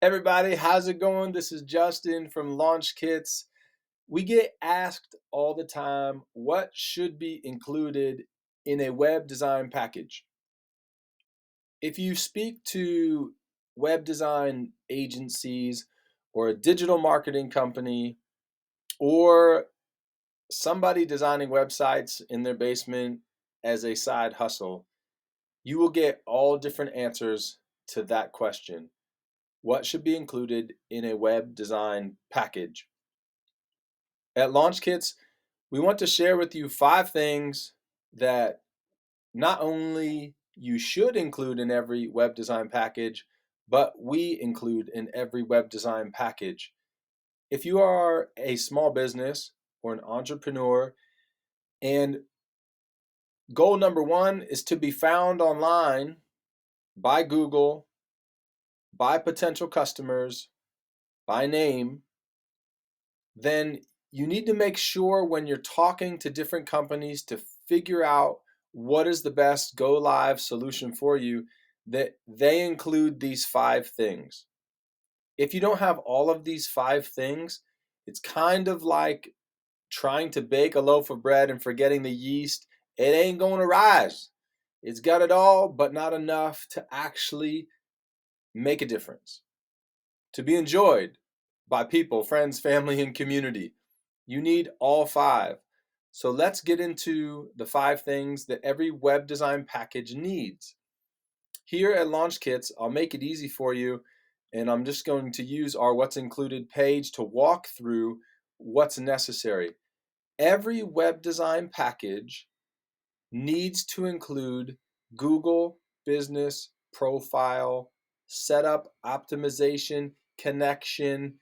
Everybody, how's it going? This is Justin from Launch Kits. We get asked all the time what should be included in a web design package. If you speak to web design agencies or a digital marketing company or somebody designing websites in their basement as a side hustle, you will get all different answers to that question. What should be included in a web design package? At Launch Kits, we want to share with you 5 things that not only you should include in every web design package, but we include in every web design package. If you are a small business or an entrepreneur, and goal number one is to be found online by Google, by potential customers, by name, then you need to make sure when you're talking to different companies to figure out what is the best go live solution for you, that they include these 5 things. If you don't have all of these 5 things, it's kind of like trying to bake a loaf of bread and forgetting the yeast. It ain't going to rise. It's got it all, but not enough to actually make a difference, to be enjoyed by people, friends, family, and community. You need all 5. So let's get into the 5 things that every web design package needs. Here at Launch Kits, I'll make it easy for you, and I'm just going to use our What's Included page to walk through what's necessary. Every web design package needs to include Google Business Profile, setup, optimization, connection,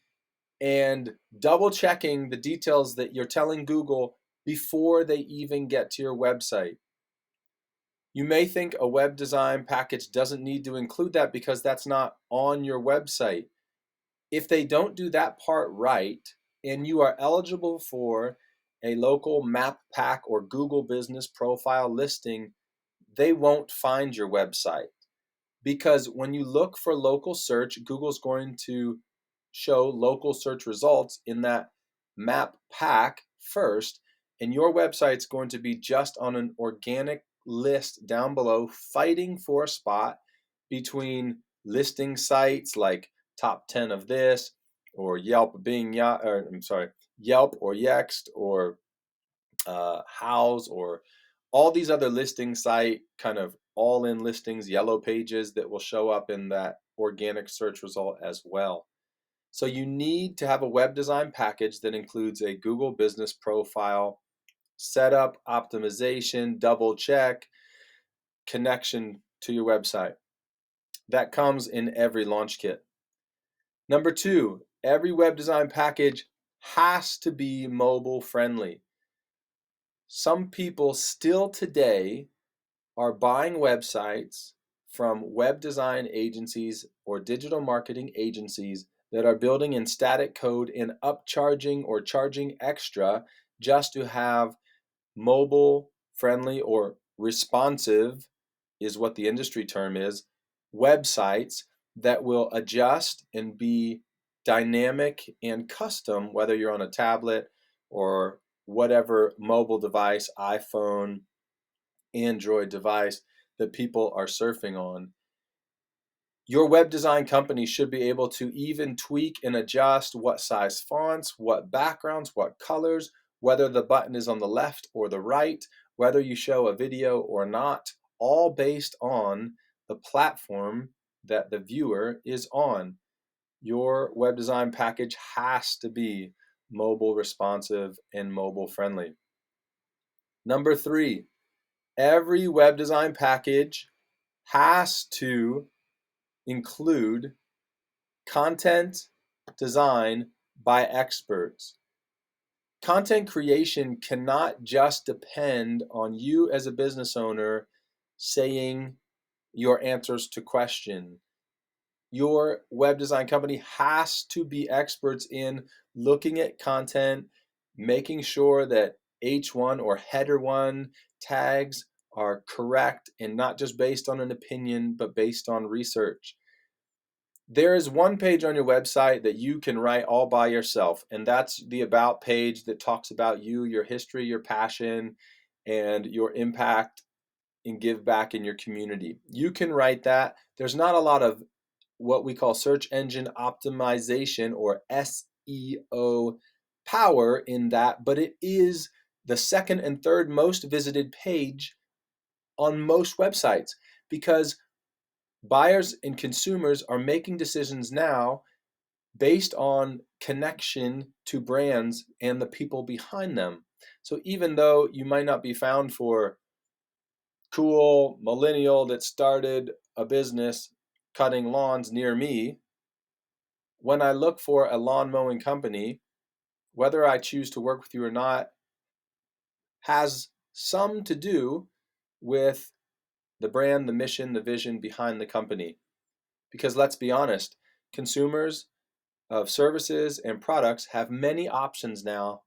and double checking the details that you're telling Google before they even get to your website. You may think a web design package doesn't need to include that because that's not on your website. If they don't do that part right, and you are eligible for a local map pack or Google Business Profile listing, they won't find your website. Because when you look for local search, Google's going to show local search results in that map pack first, and your website's going to be just on an organic list down below, fighting for a spot between listing sites like top 10 of this, or Yelp or Yext or House, or all these other listing site kind of all-in listings, yellow pages that will show up in that organic search result as well. So you need to have a web design package that includes a Google Business Profile, setup, optimization, double check, connection to your website. That comes in every launch kit. Number 2, every web design package has to be mobile friendly. Some people still today are buying websites from web design agencies or digital marketing agencies that are building in static code and upcharging or charging extra just to have mobile friendly or responsive, is what the industry term is, websites that will adjust and be dynamic and custom, whether you're on a tablet or whatever mobile device, iPhone, Android device that people are surfing on. Your web design company should be able to even tweak and adjust what size fonts, what backgrounds, what colors, whether the button is on the left or the right, whether you show a video or not, all based on the platform that the viewer is on. Your web design package has to be mobile responsive and mobile friendly. Number 3, every web design package has to include content design by experts. Content creation cannot just depend on you as a business owner saying your answers to questions. Your web design company has to be experts in looking at content, making sure that H1 or header 1 tags are correct and not just based on an opinion, but based on research. There is one page on your website that you can write all by yourself, and that's the About page that talks about you, your history, your passion, and your impact and give back in your community. You can write that. There's not a lot of what we call search engine optimization or SEO power in that, but it is the second and third most visited page on most websites because buyers and consumers are making decisions now based on connection to brands and the people behind them. So even though you might not be found for cool millennial that started a business cutting lawns near me, when I look for a lawn mowing company, whether I choose to work with you or not, has some to do with the brand, the mission, the vision behind the company. Because let's be honest, consumers of services and products have many options now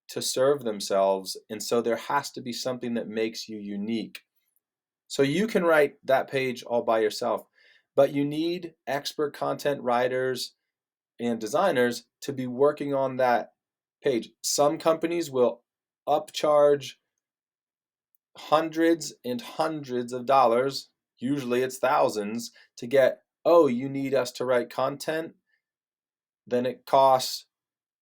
to serve themselves, and so there has to be something that makes you unique. So you can write that page all by yourself, but you need expert content writers and designers to be working on that page. Some companies will upcharge hundreds and hundreds of dollars, usually it's thousands, to get, oh, you need us to write content, then it costs,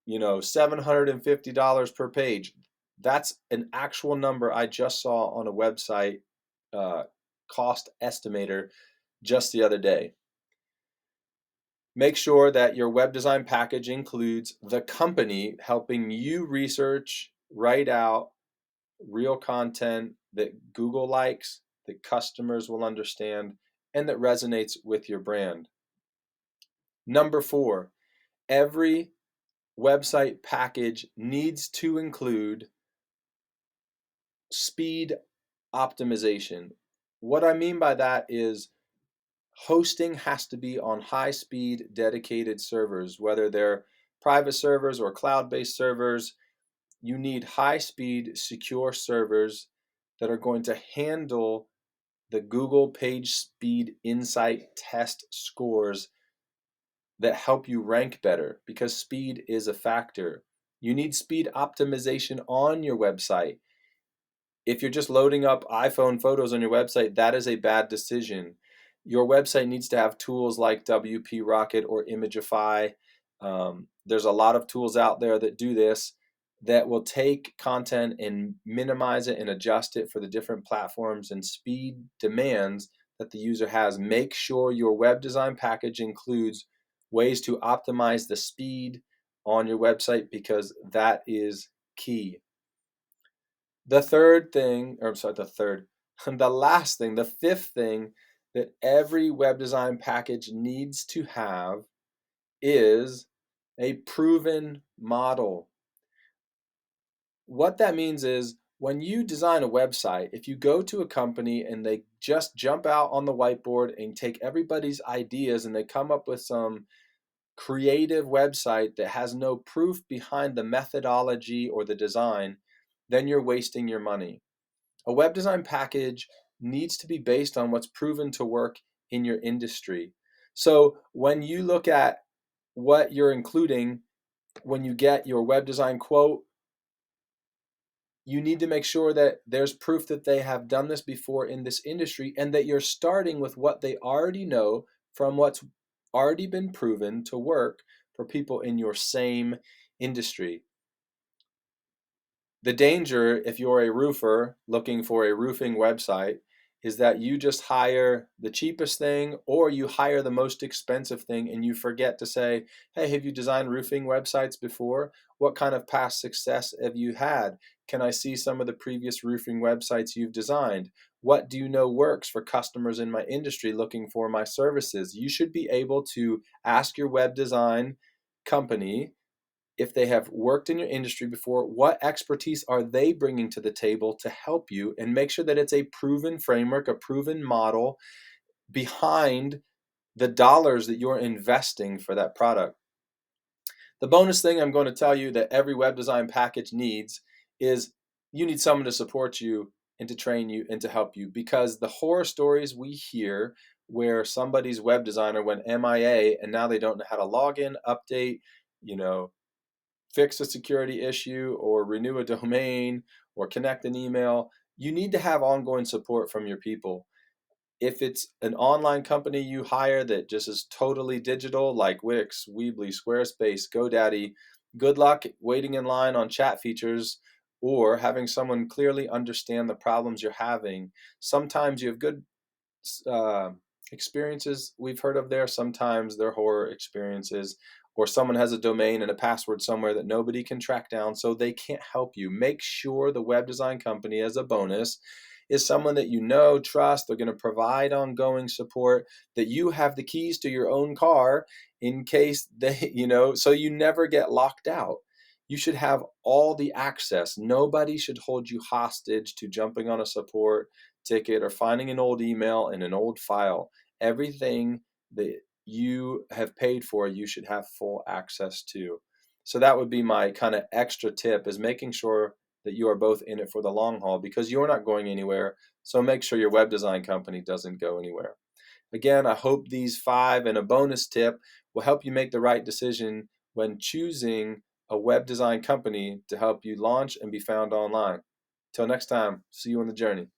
$750 per page. That's an actual number I just saw on a website cost estimator just the other day. Make sure that your web design package includes the company helping you research, write out real content that Google likes, that customers will understand, and that resonates with your brand. Number 4, every website package needs to include speed optimization. What I mean by that is hosting has to be on high-speed dedicated servers, whether they're private servers or cloud-based servers. You need high-speed, secure servers that are going to handle the Google Page Speed Insight test scores that help you rank better because speed is a factor. You need speed optimization on your website. If you're just loading up iPhone photos on your website, that is a bad decision. Your website needs to have tools like WP Rocket or Imagify. There's a lot of tools out there that do this that will take content and minimize it and adjust it for the different platforms and speed demands that the user has. Make sure your web design package includes ways to optimize the speed on your website because that is key. The third thing, or I'm sorry, the last thing, the fifth thing that every web design package needs to have is a proven model. What that means is when you design a website, if you go to a company and they just jump out on the whiteboard and take everybody's ideas and they come up with some creative website that has no proof behind the methodology or the design, then you're wasting your money. A web design package needs to be based on what's proven to work in your industry. So when you look at what you're including when you get your web design quote, you need to make sure that there's proof that they have done this before in this industry and that you're starting with what they already know from what's already been proven to work for people in your same industry. The danger, if you're a roofer looking for a roofing website, is that you just hire the cheapest thing or you hire the most expensive thing and you forget to say, hey, have you designed roofing websites before? What kind of past success have you had? Can I see some of the previous roofing websites you've designed? What do you know works for customers in my industry looking for my services? You should be able to ask your web design company if they have worked in your industry before, what expertise are they bringing to the table to help you, and make sure that it's a proven framework, a proven model behind the dollars that you're investing for that product. The bonus thing I'm going to tell you that every web design package needs is you need someone to support you and to train you and to help you, because the horror stories we hear where somebody's web designer went MIA and now they don't know how to log in, update, you know, fix a security issue or renew a domain or connect an email. You need to have ongoing support from your people. If it's an online company you hire that just is totally digital, like Wix, Weebly, Squarespace, GoDaddy, good luck waiting in line on chat features or having someone clearly understand the problems you're having. Sometimes you have good uh, experiences we've heard of there. Sometimes they're horror experiences, or someone has a domain and a password somewhere that nobody can track down, so they can't help you. Make sure the web design company, as a bonus, is someone that you know, trust. They're going to provide ongoing support, that you have the keys to your own car in case they, so you never get locked out. You should have all the access. Nobody should hold you hostage to jumping on a support ticket or finding an old email in an old file. Everything that you have paid for, you should have full access to. So that would be my kind of extra tip, is making sure that you are both in it for the long haul, because you're not going anywhere. So make sure your web design company doesn't go anywhere. Again, I hope these 5 and a bonus tip will help you make the right decision when choosing a web design company to help you launch and be found online. Till next time, see you on the journey.